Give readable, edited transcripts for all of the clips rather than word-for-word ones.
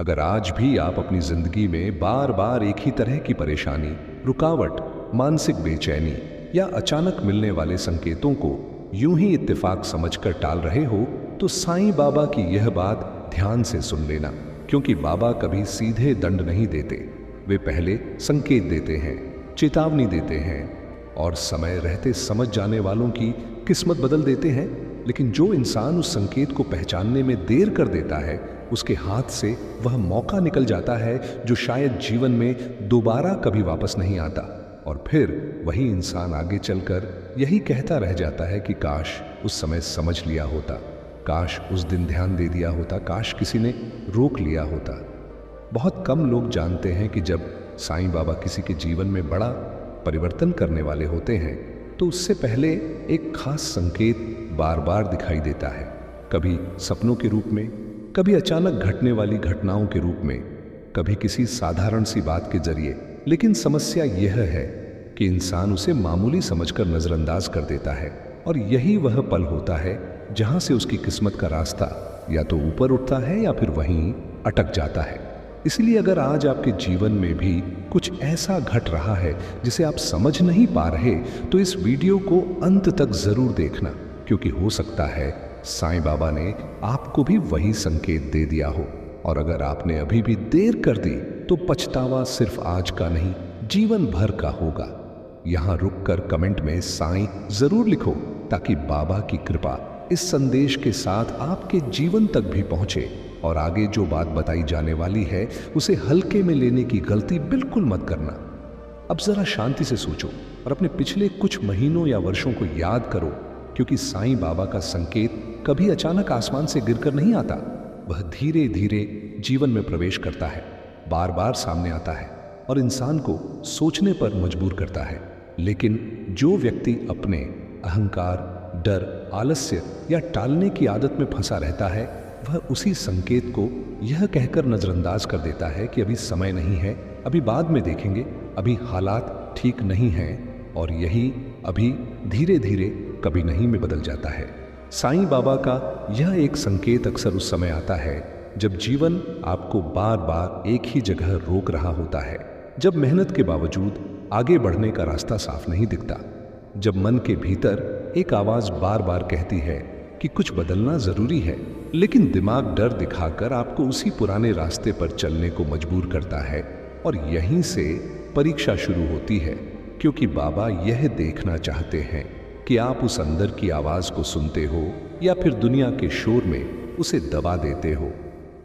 अगर आज भी आप अपनी जिंदगी में बार बार एक ही तरह की परेशानी, रुकावट, मानसिक बेचैनी या अचानक मिलने वाले संकेतों को यूं ही इत्तेफाक समझकर टाल रहे हो, तो साईं बाबा की यह बात ध्यान से सुन लेना। क्योंकि बाबा कभी सीधे दंड नहीं देते, वे पहले संकेत देते हैं, चेतावनी देते हैं और समय रहते समझ जाने वालों की किस्मत बदल देते हैं। लेकिन जो इंसान उस संकेत को पहचानने में देर कर देता है, उसके हाथ से वह मौका निकल जाता है जो शायद जीवन में दोबारा कभी वापस नहीं आता। और फिर वही इंसान आगे चलकर यही कहता रह जाता है कि काश उस समय समझ लिया होता, काश उस दिन ध्यान दे दिया होता, काश किसी ने रोक लिया होता। बहुत कम लोग जानते हैं कि जब साईं बाबा किसी के जीवन में बड़ा परिवर्तन करने वाले होते हैं, तो उससे पहले एक खास संकेत बार बार दिखाई देता है। कभी सपनों के रूप में, कभी अचानक घटने वाली घटनाओं के रूप में, कभी किसी साधारण सी बात के जरिए। लेकिन समस्या यह है कि इंसान उसे मामूली समझकर नजरअंदाज कर देता है, और यही वह पल होता है जहां से उसकी किस्मत का रास्ता या तो ऊपर उठता है या फिर वहीं अटक जाता है। इसलिए अगर आज आपके जीवन में भी कुछ ऐसा घट रहा है जिसे आप समझ नहीं पा रहे, तो इस वीडियो को अंत तक जरूर देखना, क्योंकि हो सकता है साईं बाबा ने आपको भी वही संकेत दे दिया हो। और अगर आपने अभी भी देर कर दी, तो पछतावा सिर्फ आज का नहीं, जीवन भर का होगा। यहां रुककर कमेंट में साईं जरूर लिखो, ताकि बाबा की कृपा इस संदेश के साथ आपके जीवन तक भी पहुंचे। और आगे जो बात बताई जाने वाली है, उसे हल्के में लेने की गलती बिल्कुल मत करना। अब जरा शांति से सोचो और अपने पिछले कुछ महीनों या वर्षों को याद करो, क्योंकि साईं बाबा का संकेत कभी अचानक आसमान से गिरकर नहीं आता। वह धीरे धीरे जीवन में प्रवेश करता है, बार बार सामने आता है और इंसान को सोचने पर मजबूर करता है। लेकिन जो व्यक्ति अपने अहंकार, डर, आलस्य या टालने की आदत में फंसा रहता है, वह उसी संकेत को यह कहकर नजरअंदाज कर देता है कि अभी समय नहीं है, अभी बाद में देखेंगे, अभी हालात ठीक नहीं हैं। और यही अभी धीरे धीरे कभी नहीं में बदल जाता है। साईं बाबा का यह एक संकेत अक्सर उस समय आता है जब जीवन आपको बार बार एक ही जगह रोक रहा होता है, जब मेहनत के बावजूद आगे बढ़ने का रास्ता साफ नहीं दिखता, जब मन के भीतर एक आवाज बार बार कहती है कि कुछ बदलना जरूरी है, लेकिन दिमाग डर दिखाकर आपको उसी पुराने रास्ते पर चलने को मजबूर करता है। और यहीं से परीक्षा शुरू होती है, क्योंकि बाबा यह देखना चाहते हैं कि आप उस अंदर की आवाज को सुनते हो या फिर दुनिया के शोर में उसे दबा देते हो।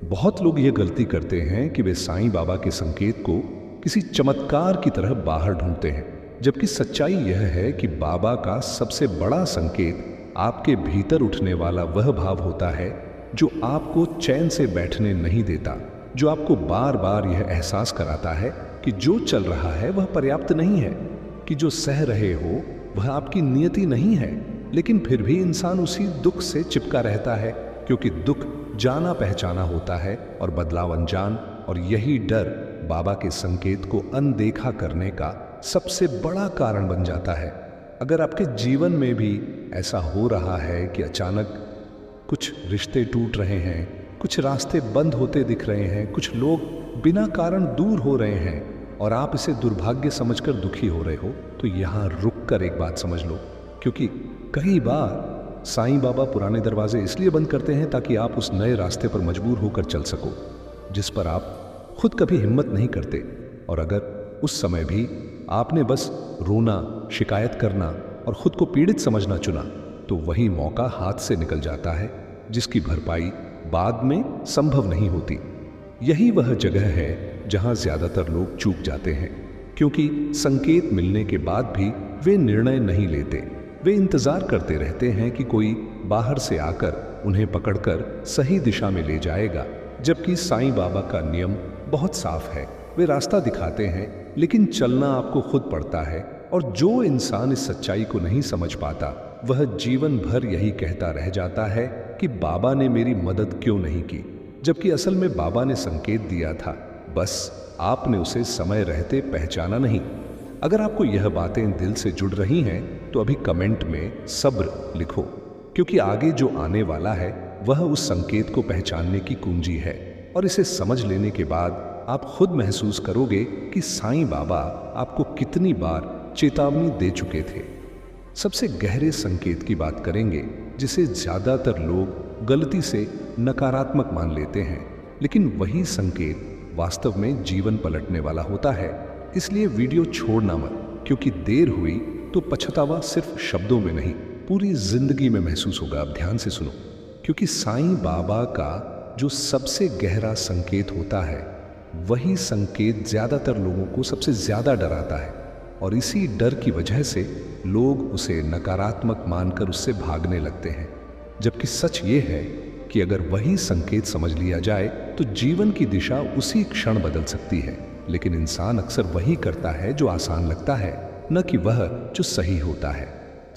बहुत लोग ये गलती करते हैं कि वे साईं बाबा के संकेत को किसी चमत्कार की तरह बाहर ढूंढते हैं, जबकि सच्चाई यह है कि बाबा का सबसे बड़ा संकेत आपके भीतर उठने वाला वह भाव होता है जो आपको चैन से बैठने नहीं देता, जो आपको बार बार यह एहसास कराता है कि जो चल रहा है वह पर्याप्त नहीं है, कि जो सह रहे हो वह आपकी नियति नहीं है। लेकिन फिर भी इंसान उसी दुख से चिपका रहता है, क्योंकि दुख जाना पहचाना होता है और बदलाव अनजान। और यही डर बाबा के संकेत को अनदेखा करने का सबसे बड़ा कारण बन जाता है। अगर आपके जीवन में भी ऐसा हो रहा है कि अचानक कुछ रिश्ते टूट रहे हैं, कुछ रास्ते बंद होते दिख रहे हैं, कुछ लोग बिना कारण दूर हो रहे हैं और आप इसे दुर्भाग्य समझकर दुखी हो रहे हो, तो यहाँ रुककर एक बात समझ लो, क्योंकि कई बार साईं बाबा पुराने दरवाजे इसलिए बंद करते हैं ताकि आप उस नए रास्ते पर मजबूर होकर चल सको, जिस पर आप खुद कभी हिम्मत नहीं करते। और अगर उस समय भी आपने बस रोना, शिकायत करना और खुद को पीड़ित समझना चुना, तो वही मौका हाथ से निकल जाता है जिसकी भरपाई बाद में संभव नहीं होती। यही वह जगह है जहां ज्यादातर लोग चूक जाते हैं, क्योंकि संकेत मिलने के बाद भी वे निर्णय नहीं लेते। वे इंतजार करते रहते हैं कि कोई बाहर से आकर उन्हें पकड़कर सही दिशा में ले जाएगा, जबकि साईं बाबा का नियम बहुत साफ है। वे रास्ता दिखाते हैं, लेकिन चलना आपको खुद पड़ता है। और जो इंसान इस सच्चाई को नहीं समझ पाता, वह जीवन भर यही कहता रह जाता है कि बाबा ने मेरी मदद क्यों नहीं की, जबकि असल में बाबा ने संकेत दिया था, बस आपने उसे समय रहते पहचाना नहीं। अगर आपको यह बातें दिल से जुड़ रही हैं, तो अभी कमेंट में सब्र लिखो, क्योंकि आगे जो आने वाला है वह उस संकेत को पहचानने की कुंजी है। और इसे समझ लेने के बाद आप खुद महसूस करोगे कि साईं बाबा आपको कितनी बार चेतावनी दे चुके थे। सबसे गहरे संकेत की बात करेंगे जिसे ज्यादातर लोग गलती से नकारात्मक मान लेते हैं, लेकिन वही संकेत वास्तव में जीवन पलटने वाला होता है। इसलिए वीडियो छोड़ना मत, क्योंकि देर हुई तो पछतावा सिर्फ शब्दों में नहीं, पूरी जिंदगी में महसूस होगा। अब ध्यान से सुनो, क्योंकि साईं बाबा का जो सबसे गहरा संकेत होता है, वही संकेत ज्यादातर लोगों को सबसे ज्यादा डराता है, और इसी डर की वजह से लोग उसे नकारात्मक मानकर उससे भागने लगते हैं। जबकि सच ये है कि अगर वही संकेत समझ लिया जाए तो जीवन की दिशा उसी क्षण बदल सकती है। लेकिन इंसान अक्सर वही करता है जो आसान लगता है, न कि वह जो सही होता है।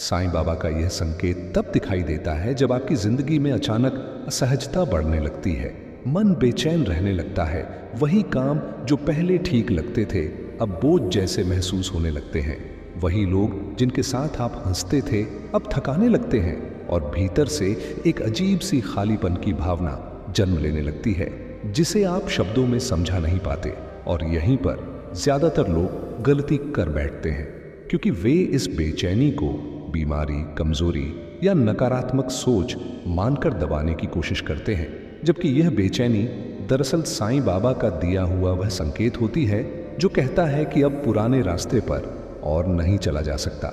साईं बाबा का यह संकेत तब दिखाई देता है जब आपकी जिंदगी में अचानक असहजता बढ़ने लगती है, मन बेचैन रहने लगता है, वही काम जो पहले ठीक लगते थे अब बोझ जैसे महसूस होने लगते हैं, वही लोग जिनके साथ आप हंसते थे अब थकाने लगते हैं, और भीतर से एक अजीब सी खालीपन की भावना जन्म लेने लगती है जिसे आप शब्दों में समझा नहीं पाते। और यहीं पर ज्यादातर लोग गलती कर बैठते हैं, क्योंकि वे इस बेचैनी को बीमारी, कमजोरी या नकारात्मक सोच मानकर दबाने की कोशिश करते हैं, जबकि यह बेचैनी दरअसल साईं बाबा का दिया हुआ वह संकेत होती है जो कहता है कि अब पुराने रास्ते पर और नहीं चला जा सकता।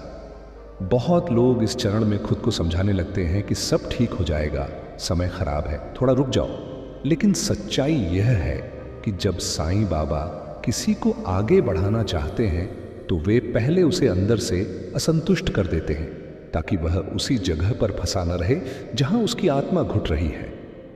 बहुत लोग इस चरण में खुद को समझाने लगते हैं कि सब ठीक हो जाएगा, समय खराब है, थोड़ा रुक जाओ। लेकिन सच्चाई यह है कि जब साईं बाबा किसी को आगे बढ़ाना चाहते हैं तो वे पहले उसे अंदर से असंतुष्ट कर देते हैं, ताकि वह उसी जगह पर फंसा न रहे जहां उसकी आत्मा घुट रही है।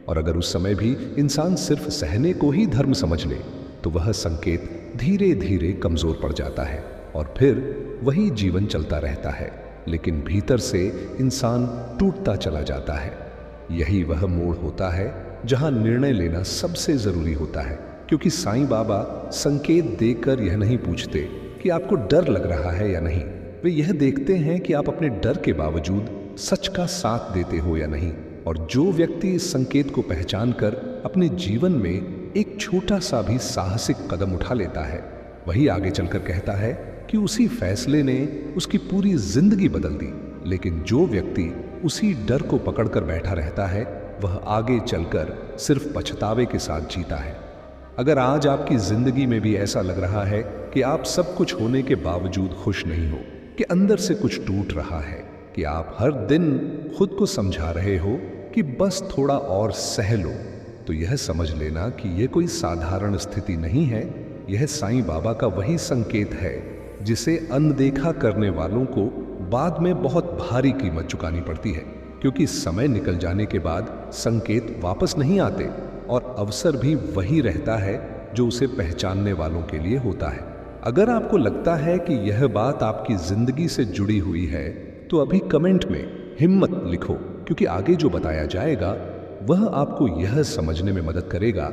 और अगर उस समय भी इंसान सिर्फ सहने को ही धर्म समझ ले तो वह संकेत धीरे धीरे कमजोर पड़ जाता है, और फिर वही जीवन चलता रहता है, लेकिन भीतर से इंसान टूटता चला जाता है। यही वह मोड़ होता है जहां निर्णय लेना सबसे जरूरी होता है, क्योंकि साईं बाबा संकेत देकर यह नहीं पूछते कि आपको डर लग रहा है या नहीं, वे यह देखते हैं कि आप अपने डर के बावजूद सच का साथ देते हो या नहीं। और जो व्यक्ति इस संकेत को पहचान कर अपने जीवन में एक छोटा सा भी साहसिक कदम उठा लेता है, वही आगे चलकर कहता है कि उसी फैसले ने उसकी पूरी जिंदगी बदल दी। लेकिन जो व्यक्ति उसी डर को पकड़कर बैठा रहता है, वह आगे चलकर सिर्फ पछतावे के साथ जीता है। अगर आज आपकी जिंदगी में भी ऐसा लग रहा है कि आप सब कुछ होने के बावजूद खुश नहीं हो, कि अंदर से कुछ टूट रहा है, कि आप हर दिन खुद को समझा रहे हो कि बस थोड़ा और सह लो, तो यह समझ लेना कि यह कोई साधारण स्थिति नहीं है। यह साईं बाबा का वही संकेत है जिसे अनदेखा करने वालों को बाद में बहुत भारी कीमत चुकानी पड़ती है, क्योंकि समय निकल जाने के बाद संकेत वापस नहीं आते, और अवसर भी वही रहता है जो उसे पहचानने वालों के लिए होता है। अगर आपको लगता है कि यह बात आपकी जिंदगी से जुड़ी हुई है तो अभी कमेंट में हिम्मत लिखो, क्योंकि आगे जो बताया जाएगा वह आपको यह समझने में मदद करेगा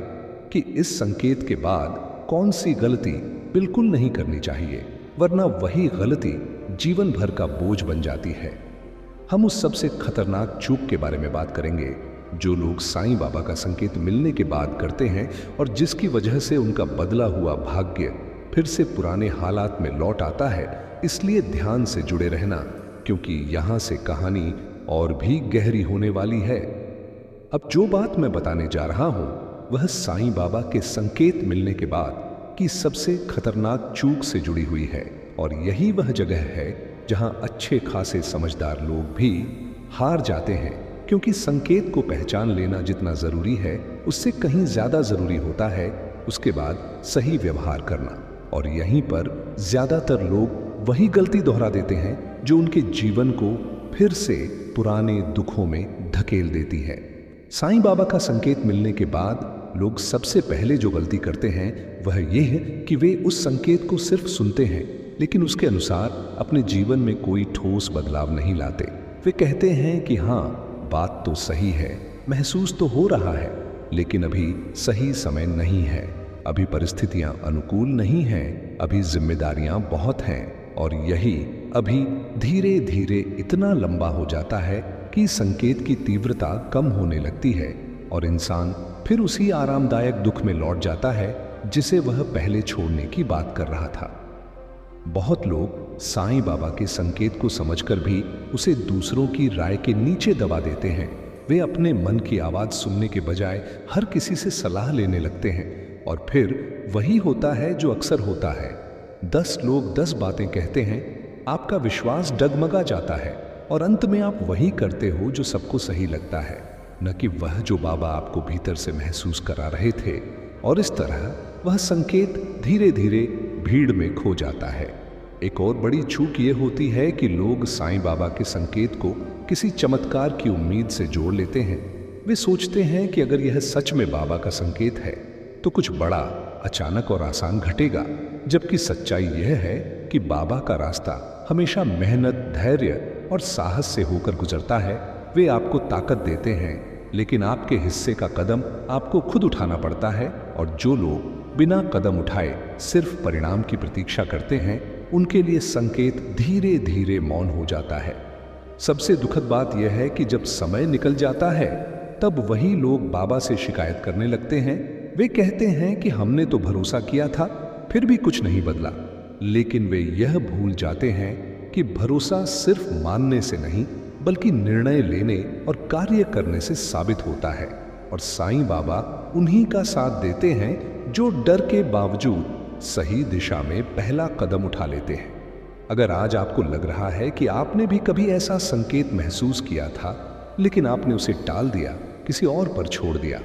कि इस संकेत के बाद कौन सी गलती बिल्कुल नहीं करनी चाहिए, वरना वही गलती जीवन भर का बोझ बन जाती है। हम उस सबसे खतरनाक चूक के बारे में बात करेंगे जो लोग साईं बाबा का संकेत मिलने के बाद करते हैं, और जिसकी वजह से उनका बदला हुआ भाग्य फिर से पुराने हालात में लौट आता है। इसलिए ध्यान से जुड़े रहना, क्योंकि यहां से कहानी और भी गहरी होने वाली है। अब जो बात मैं बताने जा रहा हूं वह साईं बाबा के संकेत मिलने के बाद की सबसे खतरनाक चूक से जुड़ी हुई है, और यही वह जगह है जहां अच्छे खासे समझदार लोग भी हार जाते हैं, क्योंकि संकेत को पहचान लेना जितना जरूरी है उससे कहीं ज्यादा जरूरी होता है उसके बाद सही व्यवहार करना। और यहीं पर ज्यादातर लोग वही गलती दोहरा देते हैं जो उनके जीवन को फिर से पुराने दुखों में धकेल देती है। साईं बाबा का संकेत मिलने के बाद लोग सबसे पहले जो गलती करते हैं वह यह है कि वे उस संकेत को सिर्फ सुनते हैं, लेकिन उसके अनुसार अपने जीवन में कोई ठोस बदलाव नहीं लाते। वे कहते हैं कि हाँ, बात तो सही है, महसूस तो हो रहा है, लेकिन अभी सही समय नहीं है, अभी परिस्थितियां अनुकूल नहीं हैं, अभी जिम्मेदारियां बहुत हैं। और यही अभी धीरे धीरे इतना लंबा हो जाता है कि संकेत की तीव्रता कम होने लगती है और इंसान फिर उसी आरामदायक दुख में लौट जाता है जिसे वह पहले छोड़ने की बात कर रहा था। बहुत लोग साईं बाबा के संकेत को समझकर भी उसे दूसरों की राय के नीचे दबा देते हैं। वे अपने मन की आवाज सुनने के बजाय हर किसी से सलाह लेने लगते हैं और फिर वही होता है जो अक्सर होता है। 10 लोग 10 बातें कहते हैं, आपका विश्वास डगमगा जाता है और अंत में आप वही करते हो जो सबको सही लगता है, न कि वह जो बाबा आपको भीतर से महसूस करा रहे थे। और इस तरह वह संकेत धीरे धीरे भीड़ में खो जाता है। एक और बड़ी चूक ये होती है कि लोग साईं बाबा के संकेत को किसी चमत्कार की उम्मीद से जोड़ लेते हैं। वे सोचते हैं कि अगर यह सच में बाबा का संकेत है तो कुछ बड़ा, अचानक और आसान घटेगा, जबकि सच्चाई यह है कि बाबा का रास्ता हमेशा मेहनत, धैर्य और साहस से होकर गुजरता है। वे आपको ताकत देते हैं, लेकिन आपके हिस्से का कदम आपको खुद उठाना पड़ता है। और जो लोग बिना कदम उठाए सिर्फ परिणाम की प्रतीक्षा करते हैं, उनके लिए संकेत धीरे धीरे मौन हो जाता है। सबसे दुखद बात यह है कि जब समय निकल जाता है तब वही लोग बाबा से शिकायत करने लगते हैं। वे कहते हैं कि हमने तो भरोसा किया था, फिर भी कुछ नहीं बदला। लेकिन वे यह भूल जाते हैं कि भरोसा सिर्फ मानने से नहीं, बल्कि निर्णय लेने और कार्य करने से साबित होता है। और साईं बाबा उन्हीं का साथ देते हैं जो डर के बावजूद सही दिशा में पहला कदम उठा लेते हैं। अगर आज आपको लग रहा है कि आपने भी कभी ऐसा संकेत महसूस किया था, लेकिन आपने उसे टाल दिया, किसी और पर छोड़ दिया,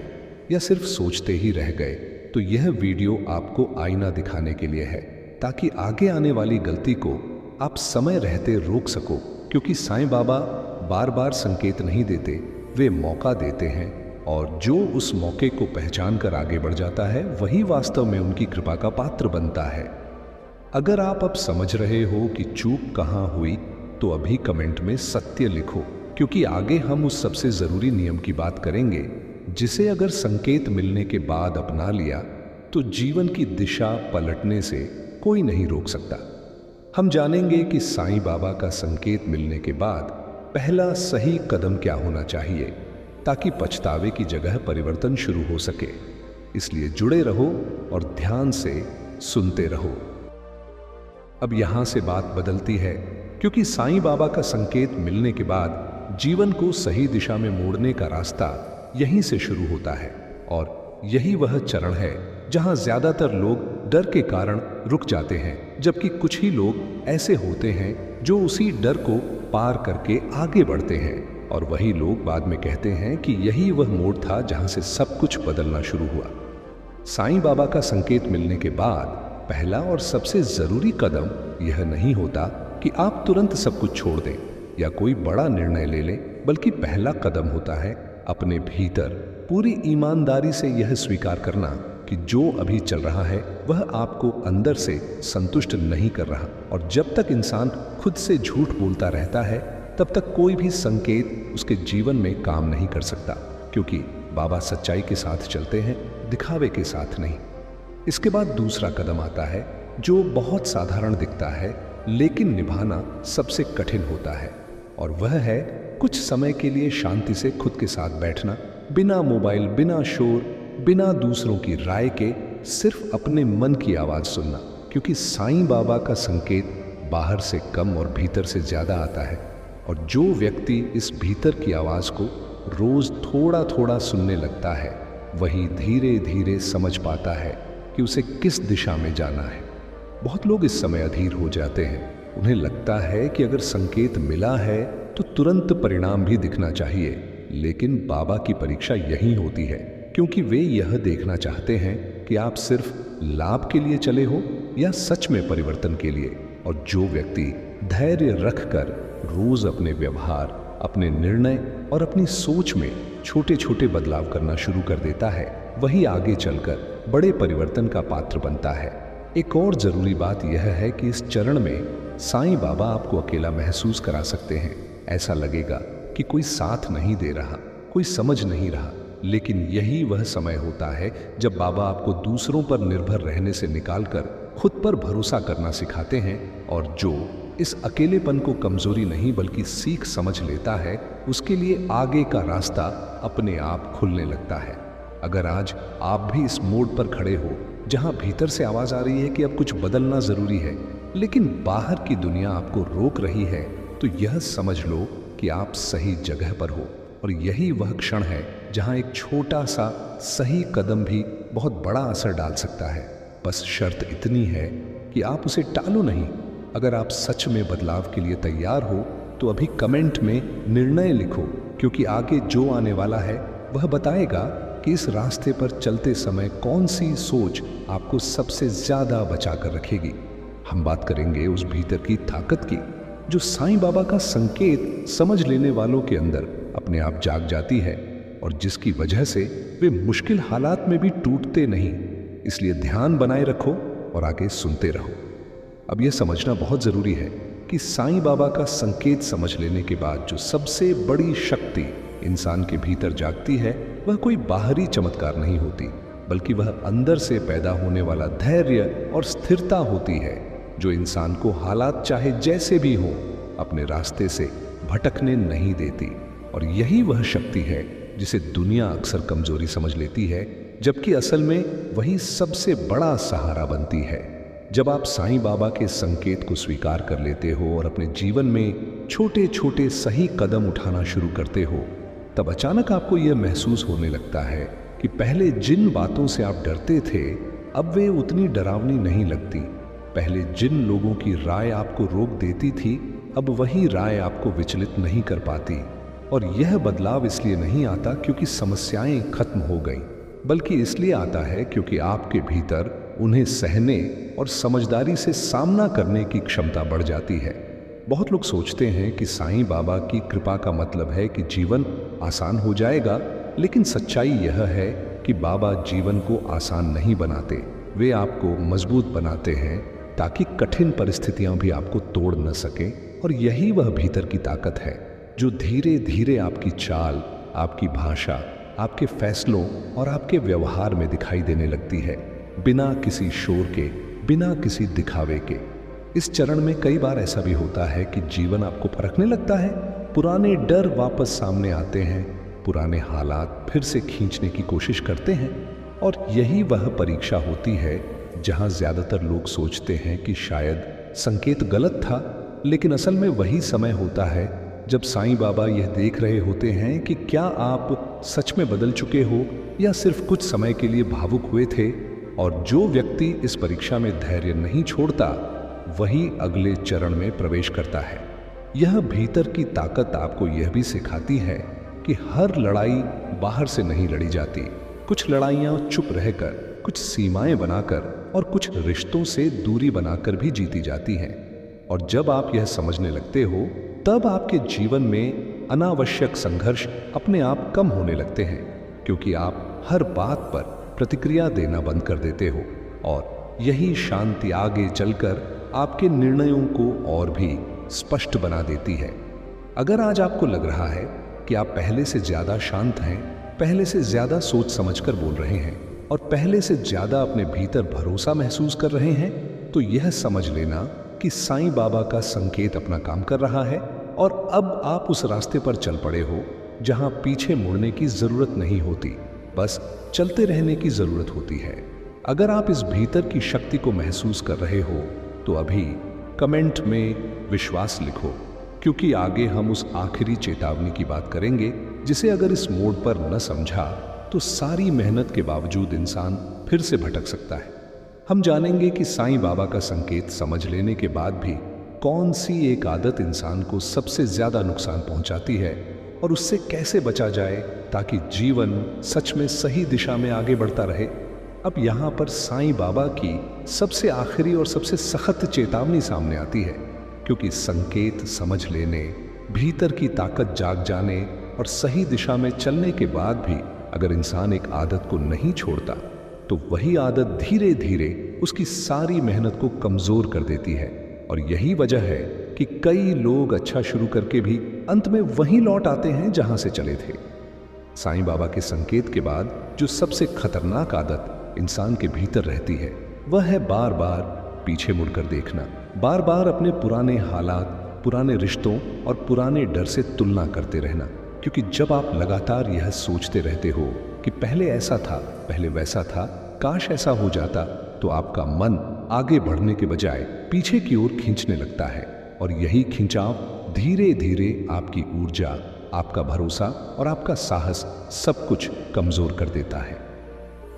या सिर्फ सोचते ही रह गए, तो यह वीडियो आपको आईना दिखाने के लिए है, ताकि आगे आने वाली गलती को आप समय रहते रोक सको। क्योंकि साईं बाबा बार बार संकेत नहीं देते, वे मौका देते हैं, और जो उस मौके को पहचान कर आगे बढ़ जाता है वही वास्तव में उनकी कृपा का पात्र बनता है। अगर आप अब समझ रहे हो कि चूक कहाँ हुई, तो अभी कमेंट में सत्य लिखो, क्योंकि आगे हम उस सबसे जरूरी नियम की बात करेंगे जिसे अगर संकेत मिलने के बाद अपना लिया तो जीवन की दिशा पलटने से कोई नहीं रोक सकता। हम जानेंगे कि साईं बाबा का संकेत मिलने के बाद पहला सही कदम क्या होना चाहिए, ताकि पछतावे की जगह परिवर्तन शुरू हो सके। इसलिए जुड़े रहो और ध्यान से सुनते रहो। अब यहां से बात बदलती है, क्योंकि साईं बाबा का संकेत मिलने के बाद जीवन को सही दिशा में मोड़ने का रास्ता यहीं से शुरू होता है। और यही वह चरण है जहां ज्यादातर लोग डर के कारण रुक जाते हैं, जबकि कुछ ही लोग ऐसे होते हैं जो उसी डर को पार करके आगे बढ़ते हैं। और वही लोग बाद में कहते हैं कि यही वह मोड़ था जहां से सब कुछ बदलना शुरू हुआ। साईं बाबा का संकेत मिलने के बाद पहला और सबसे जरूरी कदम यह नहीं होता कि आप तुरंत सब कुछ छोड़ दें या कोई बड़ा निर्णय ले लें, बल्कि पहला कदम होता है अपने भीतर पूरी ईमानदारी से यह स्वीकार करना कि जो अभी चल रहा है वह आपको अंदर से संतुष्ट नहीं कर रहा। और जब तक इंसान खुद से झूठ बोलता रहता है, तब तक कोई भी संकेत उसके जीवन में काम नहीं कर सकता, क्योंकि बाबा सच्चाई के साथ चलते हैं, दिखावे के साथ नहीं। इसके बाद दूसरा कदम आता है जो बहुत साधारण दिखता है, लेकिन निभाना सबसे कठिन होता है, और वह है कुछ समय के लिए शांति से खुद के साथ बैठना, बिना मोबाइल, बिना शोर, बिना दूसरों की राय के सिर्फ अपने मन की आवाज सुनना। क्योंकि साईं बाबा का संकेत बाहर से कम और भीतर से ज्यादा आता है, और जो व्यक्ति इस भीतर की आवाज को रोज थोड़ा थोड़ा सुनने लगता है, वही धीरे धीरे समझ पाता है कि उसे किस दिशा में जाना है। बहुत लोग इस समय अधीर हो जाते हैं। उन्हें लगता है कि अगर संकेत मिला है तो तुरंत परिणाम भी दिखना चाहिए, लेकिन बाबा की परीक्षा यही होती है, क्योंकि वे यह देखना चाहते हैं कि आप सिर्फ लाभ के लिए चले हो या सच में परिवर्तन के लिए। और जो व्यक्ति धैर्य रखकर रोज अपने व्यवहार, अपने निर्णय और अपनी सोच में छोटे छोटे बदलाव करना शुरू कर देता है, वही आगे चलकर बड़े परिवर्तन का पात्र बनता है। एक और जरूरी बात यह है कि इस चरण में साईं बाबा आपको अकेला महसूस करा सकते हैं। ऐसा लगेगा कि कोई साथ नहीं दे रहा, कोई समझ नहीं रहा, लेकिन यही वह समय होता है जब बाबा आपको दूसरों पर निर्भर रहने से निकालकर खुद पर भरोसा करना सिखाते हैं। और जो इस अकेलेपन को कमजोरी नहीं बल्कि सीख समझ लेता है, उसके लिए आगे का रास्ता अपने आप खुलने लगता है। अगर आज आप भी इस मोड़ पर खड़े हो जहां भीतर से आवाज आ रही है कि अब कुछ बदलना जरूरी है, लेकिन बाहर की दुनिया आपको रोक रही है, तो यह समझ लो कि आप सही जगह पर हो। और यही वह क्षण है जहां एक छोटा सा सही कदम भी बहुत बड़ा असर डाल सकता है। बस शर्त इतनी है कि आप उसे टालो नहीं। अगर आप सच में बदलाव के लिए तैयार हो तो अभी कमेंट में निर्णय लिखो, क्योंकि आगे जो आने वाला है वह बताएगा कि इस रास्ते पर चलते समय कौन सी सोच आपको सबसे ज्यादा बचा कर रखेगी। हम बात करेंगे उस भीतर की ताकत की जो साईं बाबा का संकेत समझ लेने वालों के अंदर अपने आप जाग जाती है और जिसकी वजह से वे मुश्किल हालात में भी टूटते नहीं। इसलिए ध्यान बनाए रखो और आगे सुनते रहो। अब यह समझना बहुत जरूरी है कि साईं बाबा का संकेत समझ लेने के बाद जो सबसे बड़ी शक्ति इंसान के भीतर जागती है वह कोई बाहरी चमत्कार नहीं होती, बल्कि वह अंदर से पैदा होने वाला धैर्य और स्थिरता होती है, जो इंसान को हालात चाहे जैसे भी हो अपने रास्ते से भटकने नहीं देती। और यही वह शक्ति है जिसे दुनिया अक्सर कमजोरी समझ लेती है, जबकि असल में वही सबसे बड़ा सहारा बनती है। जब आप साईं बाबा के संकेत को स्वीकार कर लेते हो और अपने जीवन में छोटे छोटे सही कदम उठाना शुरू करते हो, तब अचानक आपको यह महसूस होने लगता है कि पहले जिन बातों से आप डरते थे अब वे उतनी डरावनी नहीं लगती। पहले जिन लोगों की राय आपको रोक देती थी अब वही राय आपको विचलित नहीं कर पाती। और यह बदलाव इसलिए नहीं आता क्योंकि समस्याएं खत्म हो गई, बल्कि इसलिए आता है क्योंकि आपके भीतर उन्हें सहने और समझदारी से सामना करने की क्षमता बढ़ जाती है। बहुत लोग सोचते हैं कि साईं बाबा की कृपा का मतलब है कि जीवन आसान हो जाएगा, लेकिन सच्चाई यह है कि बाबा जीवन को आसान नहीं बनाते, वे आपको मजबूत बनाते हैं ताकि कठिन परिस्थितियां भी आपको तोड़ न सकें। और यही वह भीतर की ताकत है जो धीरे धीरे आपकी चाल, आपकी भाषा, आपके फैसलों और आपके व्यवहार में दिखाई देने लगती है, बिना किसी शोर के, बिना किसी दिखावे के। इस चरण में कई बार ऐसा भी होता है कि जीवन आपको परखने लगता है, पुराने डर वापस सामने आते हैं, पुराने हालात फिर से खींचने की कोशिश करते हैं। और यही वह परीक्षा होती है जहां ज्यादातर लोग सोचते हैं कि शायद संकेत गलत था, लेकिन असल में वही समय होता है जब साईं बाबा यह देख रहे होते हैं कि क्या आप सच में बदल चुके हो या सिर्फ कुछ समय के लिए भावुक हुए थे। और जो व्यक्ति इस परीक्षा में धैर्य नहीं छोड़ता वही अगले चरण में प्रवेश करता है। यह भीतर की ताकत आपको यह भी सिखाती है कि हर लड़ाई बाहर से नहीं लड़ी जाती। कुछ लड़ाइयां चुप रहकर, कुछ सीमाएं बनाकर और कुछ रिश्तों से दूरी बनाकर भी जीती जाती हैं। और जब आप यह समझने लगते हो तब आपके जीवन में अनावश्यक संघर्ष अपने आप कम होने लगते हैं, क्योंकि आप हर बात पर प्रतिक्रिया देना बंद कर देते हो। और यही शांति आगे चलकर आपके निर्णयों को और भी स्पष्ट बना देती है। अगर आज आपको लग रहा है कि आप पहले से ज्यादा शांत हैं, पहले से ज्यादा सोच समझकर बोल रहे हैं और पहले से ज्यादा अपने भीतर भरोसा महसूस कर रहे हैं, तो यह समझ लेना कि साईं बाबा का संकेत अपना काम कर रहा है और अब आप उस रास्ते पर चल पड़े हो जहां पीछे मुड़ने की जरूरत नहीं होती, बस चलते रहने की जरूरत होती है। अगर आप इस भीतर की शक्ति को महसूस कर रहे हो तो अभी कमेंट में विश्वास लिखो, क्योंकि आगे हम उस आखिरी चेतावनी की बात करेंगे जिसे अगर इस मोड़ पर न समझा तो सारी मेहनत के बावजूद इंसान फिर से भटक सकता है। हम जानेंगे कि साईं बाबा का संकेत समझ लेने के बाद भी कौन सी एक आदत इंसान को सबसे ज्यादा नुकसान पहुंचाती है और उससे कैसे बचा जाए ताकि जीवन सच में सही दिशा में आगे बढ़ता रहे। अब यहाँ पर साईं बाबा की सबसे आखिरी और सबसे सख्त चेतावनी सामने आती है, क्योंकि संकेत समझ लेने, भीतर की ताकत जाग जाने और सही दिशा में चलने के बाद भी अगर इंसान एक आदत को नहीं छोड़ता तो वही आदत धीरे धीरे उसकी सारी मेहनत को कमजोर कर देती है। और यही वजह है कि कई लोग अच्छा शुरू करके भी अंत में वहीं लौट आते हैं जहां से चले थे। साईं बाबा के संकेत के बाद जो सबसे खतरनाक आदत इंसान के भीतर रहती है वह है बार बार पीछे मुड़कर देखना, बार बार अपने पुराने हालात, पुराने रिश्तों और पुराने डर से तुलना करते रहना। क्योंकि जब आप लगातार यह सोचते रहते हो कि पहले ऐसा था, पहले वैसा था, काश ऐसा हो जाता, तो आपका मन आगे बढ़ने के बजाय पीछे की ओर खींचने लगता है। और यही खिंचाव धीरे धीरे आपकी ऊर्जा, आपका भरोसा और आपका साहस सब कुछ कमजोर कर देता है।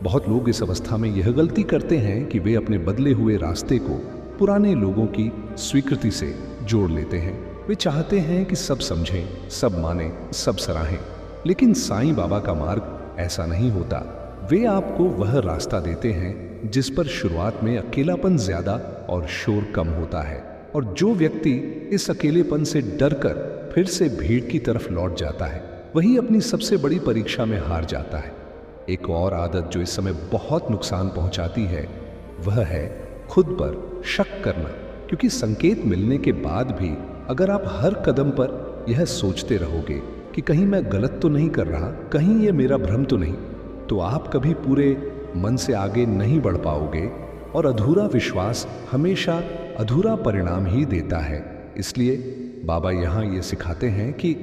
बहुत लोग इस अवस्था में यह गलती करते हैं कि वे अपने बदले हुए रास्ते को पुराने लोगों की स्वीकृति से जोड़ लेते हैं। वे चाहते हैं कि सब समझें, सब माने, सब सराहें। लेकिन साईं बाबा का मार्ग ऐसा नहीं होता। वे आपको वह रास्ता देते हैं जिस पर शुरुआत में अकेलापन ज्यादा और शोर कम होता है। और जो व्यक्ति इस अकेलेपन से डरकर फिर से भीड़ की तरफ लौट जाता है, वही अपनी सबसे बड़ी परीक्षा में हार जाता है। एक और आदत जो इस समय बहुत नुकसान पहुंचाती है, वह है खुद पर शक करना। क्योंकि संकेत मिलने के बाद भी अगर आप हर कदम पर यह सोचते रहोगे कि कहीं मैं गलत तो नहीं कर रहा, कहीं ये मेरा भ्रम तो नहीं, तो आप कभी पूरे मन से आगे नहीं बढ़ पाओगे। और अधूरा विश्वास हमेशा अधूरा परिणाम ही देता है। इसलिए बाबा यहाँ ये सिखाते हैं कि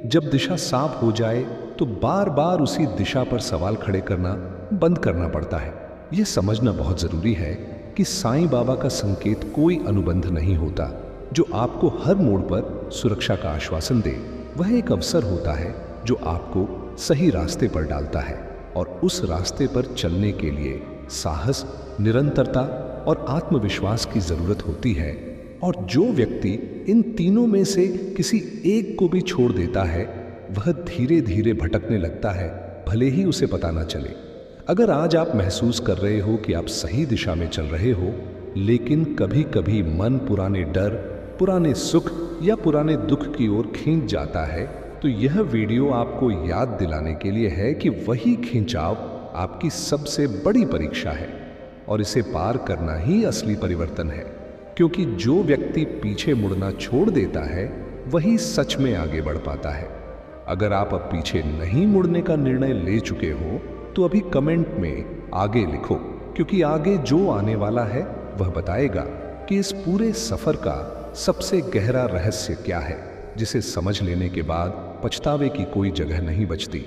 जब दिशा साफ हो जाए तो बार बार उसी दिशा पर सवाल खड़े करना बंद करना पड़ता है। यह समझना बहुत जरूरी है कि साईं बाबा का संकेत कोई अनुबंध नहीं होता जो आपको हर मोड़ पर सुरक्षा का आश्वासन दे। वह एक अवसर होता है जो आपको सही रास्ते पर डालता है। और उस रास्ते पर चलने के लिए साहस, निरंतरता और आत्मविश्वास की जरूरत होती है। और जो व्यक्ति इन तीनों में से किसी एक को भी छोड़ देता है, वह धीरे धीरे भटकने लगता है, भले ही उसे पता ना चले। अगर आज आप महसूस कर रहे हो कि आप सही दिशा में चल रहे हो, लेकिन कभी कभी मन पुराने डर, पुराने सुख या पुराने दुख की ओर खींच जाता है, तो यह वीडियो आपको याद दिलाने के लिए है कि वही खिंचाव आपकी सबसे बड़ी परीक्षा है और इसे पार करना ही असली परिवर्तन है। क्योंकि जो व्यक्ति पीछे मुड़ना छोड़ देता है, वही सच में आगे बढ़ पाता है। अगर आप अब पीछे नहीं मुड़ने का निर्णय ले चुके हो, तो अभी कमेंट में आगे लिखो, क्योंकि आगे जो आने वाला है वह बताएगा कि इस पूरे सफर का सबसे गहरा रहस्य क्या है, जिसे समझ लेने के बाद पछतावे की कोई जगह नहीं बचती।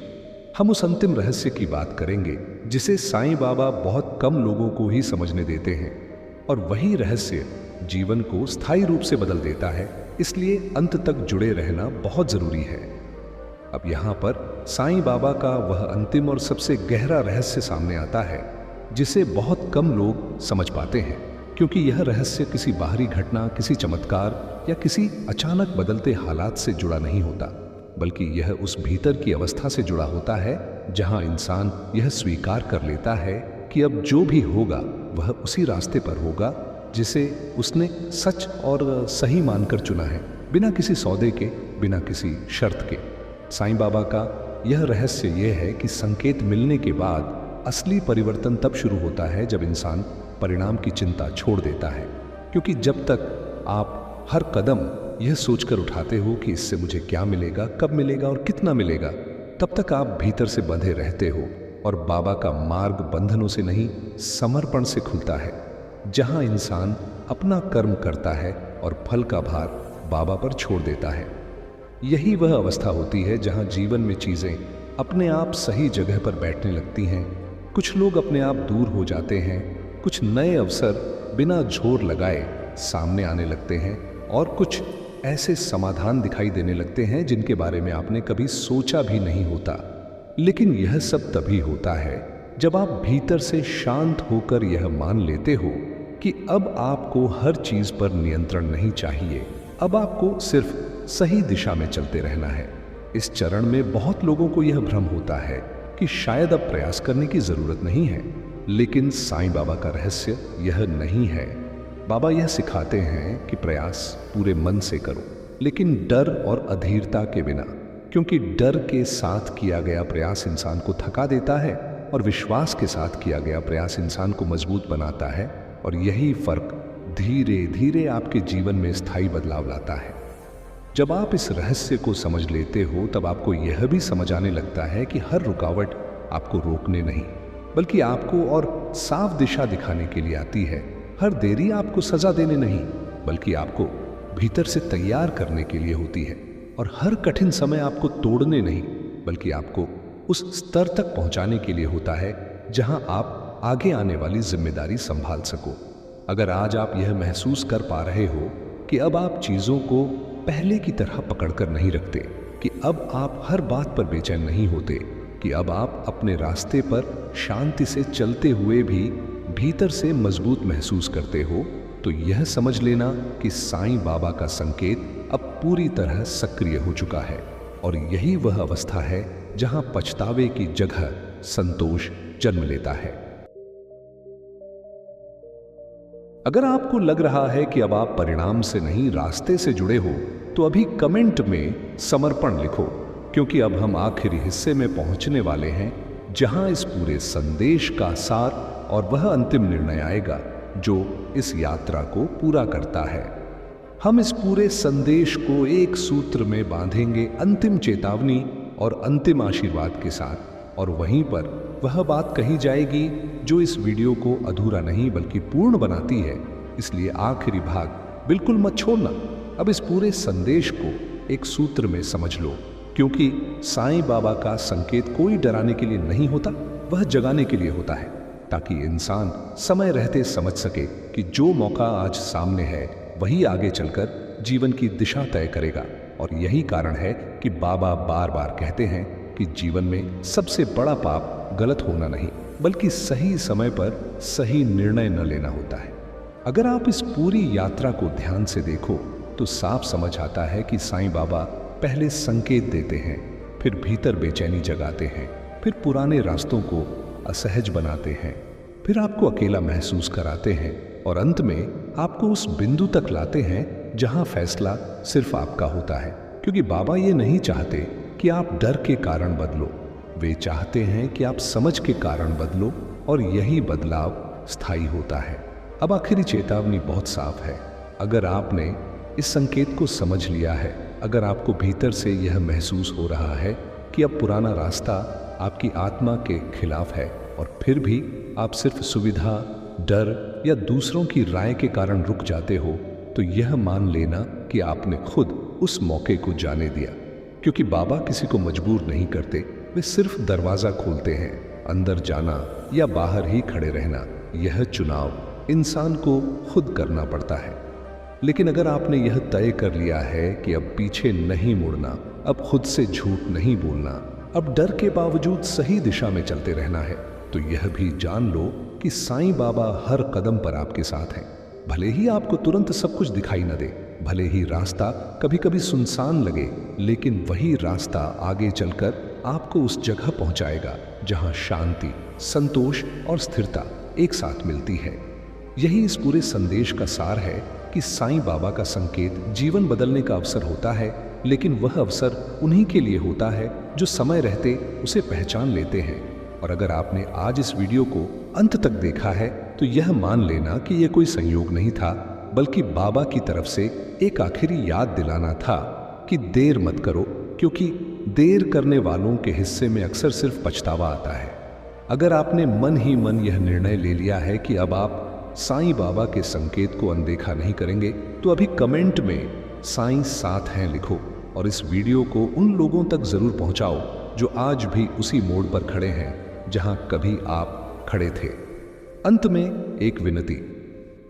हम उस अंतिम रहस्य की बात करेंगे जिसे साईं बाबा बहुत कम लोगों को ही समझने देते हैं, और वही रहस्य जीवन को स्थायी रूप से बदल देता है। इसलिए अंत तक जुड़े रहना बहुत जरूरी है। अब यहाँ पर साईं बाबा का वह अंतिम और सबसे गहरा रहस्य सामने आता है, जिसे बहुत कम लोग समझ पाते हैं। क्योंकि यह रहस्य किसी बाहरी घटना, किसी चमत्कार या किसी अचानक बदलते हालात से जुड़ा नहीं होता, बल्कि यह उस भीतर की अवस्था से जुड़ा होता है जहां इंसान यह स्वीकार कर लेता है कि अब जो भी होगा वह उसी रास्ते पर होगा जिसे उसने सच और सही मानकर चुना है, बिना किसी सौदे के, बिना किसी शर्त के। साईं बाबा का यह रहस्य यह है कि संकेत मिलने के बाद असली परिवर्तन तब शुरू होता है जब इंसान परिणाम की चिंता छोड़ देता है। क्योंकि जब तक आप हर कदम यह सोचकर उठाते हो कि इससे मुझे क्या मिलेगा, कब मिलेगा और कितना मिलेगा, तब तक आप भीतर से बंधे रहते हो। और बाबा का मार्ग बंधनों से नहीं, समर्पण से खुलता है, जहां इंसान अपना कर्म करता है और फल का भार बाबा पर छोड़ देता है। यही वह अवस्था होती है जहां जीवन में चीजें अपने आप सही जगह पर बैठने लगती हैं। कुछ लोग अपने आप दूर हो जाते हैं, कुछ नए अवसर बिना जोर लगाए सामने आने लगते हैं, और कुछ ऐसे समाधान दिखाई देने लगते हैं जिनके बारे में आपने कभी सोचा भी नहीं होता। लेकिन यह सब तभी होता है जब आप भीतर से शांत होकर यह मान लेते हो कि अब आपको हर चीज पर नियंत्रण नहीं चाहिए, अब आपको सिर्फ सही दिशा में चलते रहना है। इस चरण में बहुत लोगों को यह भ्रम होता है कि शायद अब प्रयास करने की जरूरत नहीं है, लेकिन साईं बाबा का रहस्य यह नहीं है। बाबा यह सिखाते हैं कि प्रयास पूरे मन से करो, लेकिन डर और अधीरता के बिना। क्योंकि डर के साथ किया गया प्रयास इंसान को थका देता है और विश्वास के साथ किया गया प्रयास इंसान को मजबूत बनाता है। और यही फर्क धीरे धीरे आपके जीवन में स्थायी बदलाव लाता है। जब आप इस रहस्य को समझ लेते हो, तब आपको यह भी समझ आने लगता है कि हर रुकावट आपको रोकने नहीं, बल्कि आपको और साफ दिशा दिखाने के लिए आती है। हर देरी आपको सजा देने नहीं, बल्कि आपको भीतर से तैयार करने के लिए होती है। और हर कठिन समय आपको तोड़ने नहीं, बल्कि आपको उस स्तर तक पहुंचाने के लिए होता है जहां आप आगे आने वाली जिम्मेदारी संभाल सको। अगर आज आप यह महसूस कर पा रहे हो कि अब आप चीजों को पहले की तरह पकड़कर नहीं रखते, कि अब आप हर बात पर बेचैन नहीं होते, कि अब आप अपने रास्ते पर शांति से चलते हुए भी भीतर से मजबूत महसूस करते हो, तो यह समझ लेना कि साईं बाबा का संकेत अब पूरी तरह सक्रिय हो चुका है। और यही वह अवस्था है जहां पछतावे की जगह संतोष जन्म लेता है। अगर आपको लग रहा है कि अब आप परिणाम से नहीं रास्ते से जुड़े हो, तो अभी कमेंट में समर्पण लिखो, क्योंकि अब हम आखिरी हिस्से में पहुंचने वाले हैं जहां इस पूरे संदेश का सार और वह अंतिम निर्णय आएगा जो इस यात्रा को पूरा करता है। हम इस पूरे संदेश को एक सूत्र में बांधेंगे, अंतिम चेतावनी और अंतिम आशीर्वाद के साथ, और वहीं पर वह बात कही जाएगी जो इस वीडियो को अधूरा नहीं बल्कि पूर्ण बनाती है। इसलिए आखिरी भाग बिल्कुल मत छोड़ना। अब इस पूरे संदेश को एक सूत्र में समझ लो, क्योंकि साईं बाबा का संकेत कोई डराने के लिए नहीं होता, वह जगाने के लिए होता है, ताकि इंसान समय रहते समझ सके कि जो मौका आज सामने है वही आगे चलकर जीवन की दिशा तय करेगा। और यही कारण है कि बाबा बार बार कहते हैं कि जीवन में सबसे बड़ा पाप गलत होना नहीं, बल्कि सही समय पर सही निर्णय न लेना होता है। अगर आप इस पूरी यात्रा को ध्यान से देखो तो साफ समझ आता है कि साईं बाबा पहले संकेत देते हैं, फिर भीतर बेचैनी जगाते हैं, फिर पुराने रास्तों को असहज बनाते हैं, फिर आपको अकेला महसूस कराते हैं, और अंत में आपको उस बिंदु तक लाते हैं जहां फैसला सिर्फ आपका होता है। क्योंकि बाबा ये नहीं चाहते कि आप डर के कारण बदलो, वे चाहते हैं कि आप समझ के कारण बदलो, और यही बदलाव स्थायी होता है। अब आखिरी चेतावनी बहुत साफ है। अगर आपने इस संकेत को समझ लिया है, अगर आपको भीतर से यह महसूस हो रहा है कि अब पुराना रास्ता आपकी आत्मा के खिलाफ है, और फिर भी आप सिर्फ सुविधा, डर या दूसरों की राय के कारण रुक जाते हो, तो यह मान लेना कि आपने खुद उस मौके को जाने दिया। क्योंकि बाबा किसी को मजबूर नहीं करते, वे सिर्फ दरवाजा खोलते हैं। अंदर जाना या बाहर ही खड़े रहना, यह चुनाव इंसान को खुद करना पड़ता है। लेकिन अगर आपने यह तय कर लिया है कि अब पीछे नहीं मुड़ना, अब खुद से झूठ नहीं बोलना, अब डर के बावजूद सही दिशा में चलते रहना है, तो यह भी जान लो कि साईं बाबा हर कदम पर आपके साथ हैं। भले ही आपको तुरंत सब कुछ दिखाई न दे, भले ही रास्ता कभी कभी सुनसान लगे, लेकिन वही रास्ता आगे चलकर आपको उस जगह पहुंचाएगा जहां शांति, संतोष और स्थिरता एक साथ मिलती है। यही इस पूरे संदेश का सार है कि साईं बाबा का संकेत जीवन बदलने का अवसर होता है, लेकिन वह अवसर उन्हीं के लिए होता है जो समय रहते उसे पहचान लेते हैं। और अगर आपने आज इस वीडियो को अंत तक देखा है, तो यह मान लेना कि यह कोई संयोग नहीं था, बल्कि बाबा की तरफ से एक आखिरी याद दिलाना था कि देर मत करो, क्योंकि देर करने वालों के हिस्से में अक्सर सिर्फ पछतावा आता है। अगर आपने मन ही मन यह निर्णय ले लिया है कि अब आप साईं बाबा के संकेत को अनदेखा नहीं करेंगे, तो अभी कमेंट में साईं साथ हैं लिखो, और इस वीडियो को उन लोगों तक जरूर पहुंचाओ जो आज भी उसी मोड़ पर खड़े हैं जहां कभी आप खड़े थे। अंत में एक विनती,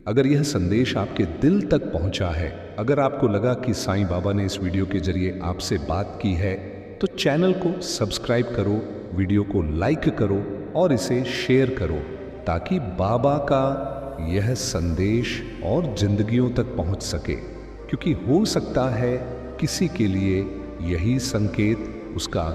अगर यह संदेश आपके दिल तक पहुंचा है, अगर आपको लगा कि साईं बाबा ने इस वीडियो के जरिए आपसे बात की है, तो चैनल को सब्सक्राइब करो, वीडियो को लाइक करो और इसे शेयर करो, ताकि बाबा का यह संदेश और जिंदगियों तक पहुंच सके। क्योंकि हो सकता है किसी के लिए यही संकेत उसका